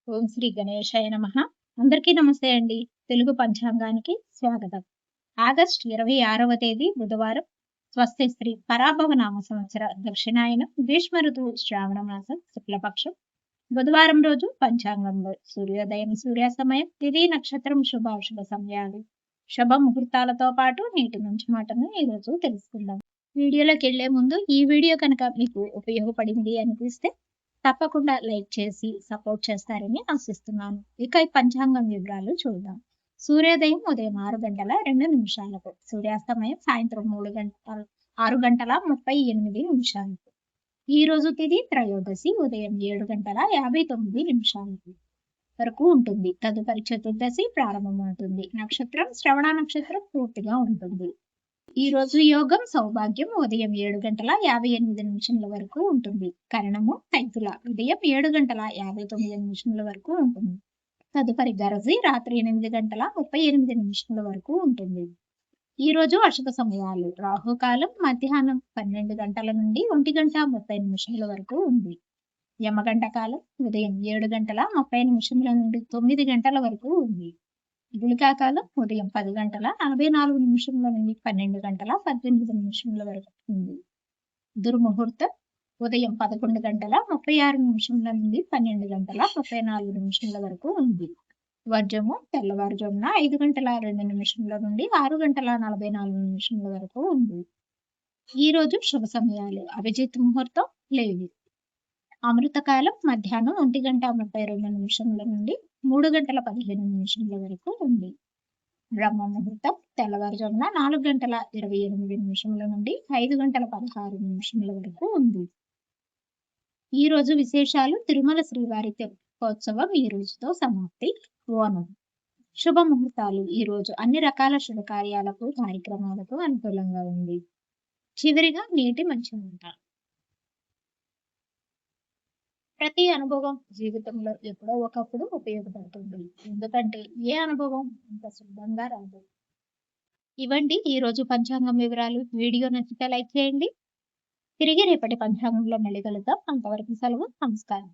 ఓం శ్రీ గణేశాయ నమః. అందరికీ నమస్తే అండి. తెలుగు పంచాంగానికి స్వాగతం. ఆగస్టు 26వ తేదీ బుధవారం. స్వస్తి శ్రీ పరాభవ నామ సంవత్సర దక్షిణాయనం గ్రీష్మ ఋతువు శ్రావణ మాసం శుక్లపక్షం బుధవారం రోజు పంచాంగంలో సూర్యోదయం సూర్యాస్తమయం తిథి నక్షత్రం శుభాశుభ సమయాలు శుభ ముహూర్తాలతో పాటు నీటి నుంచి మాటను ఈరోజు తెలుసుకుందాం. వీడియోలోకి వెళ్లే ముందు ఈ వీడియో కనుక మీకు ఉపయోగపడింది అనిపిస్తే తప్పకుండా లైక్ చేసి సపోర్ట్ చేస్తారని ఆశిస్తున్నాను. ఇక ఈ పంచాంగం వివరాలు చూద్దాం. సూర్యోదయం ఉదయం 6:02 సూర్యాస్తమయం సాయంత్రం 6:38 ఈ రోజు తిథి త్రయోదశి ఉదయం 7:59 వరకు ఉంటుంది. తదుపరి చతుర్దశి ప్రారంభమవుతుంది. నక్షత్రం శ్రవణ నక్షత్రం పూర్తిగా ఉంటుంది. ఈ రోజు యోగం సౌభాగ్యం ఉదయం 7:58 వరకు ఉంటుంది. కరణము తైతుల ఉదయం 7:59 వరకు ఉంటుంది. తదుపరి గరజి రాత్రి 8:38 వరకు ఉంటుంది. ఈ రోజు అశుభ సమయాలు రాహుకాలం మధ్యాహ్నం 12 గంటల నుండి 1:30 వరకు ఉంది. యమగంట కాలం ఉదయం 7:30 నుండి 9 గంటల వరకు ఉంది. గుళికాకాలం ఉదయం 10:44 నుండి 12:18 వరకు ఉంది. దుర్ముహూర్తం ఉదయం 11:36 నుండి 12:34 వరకు ఉంది. వర్జము తెల్లవారుజామున 5:02 నుండి 6:44 వరకు ఉంది. ఈ రోజు శుభ సమయాలు అభిజిత్ ముహూర్తం లేదు. అమృతకాలం మధ్యాహ్నం 1:32 నుండి 3:15 వరకు ఉంది. బ్రహ్మ ముహూర్తం తెల్లవారుజామున 4:28 నుండి 5:16 వరకు ఉంది. ఈ రోజు విశేషాలు తిరుమల శ్రీవారి తెప్పోత్సవం ఈ రోజుతో సమాప్తి. ఓనం శుభ ముహూర్తాలు ఈ రోజు అన్ని రకాల శుభకార్యాలకు కార్యక్రమాలకు అనుకూలంగా ఉంది. చివరిగా నీటి మంచి ఉంటారు. ప్రతి అనుభవం జీవితంలో ఎప్పుడో ఒకప్పుడు ఉపయోగపడుతుంది. ఎందుకంటే ఏ అనుభవం అంత సులభంగా రాదు. ఇవండి ఈ రోజు పంచాంగం వివరాలు. వీడియో నచ్చితే లైక్ చేయండి. తిరిగి రేపటి పంచాంగంలో మళ్ళీ కలుద్దాం. అంతవరకు సెలవు. నమస్కారం.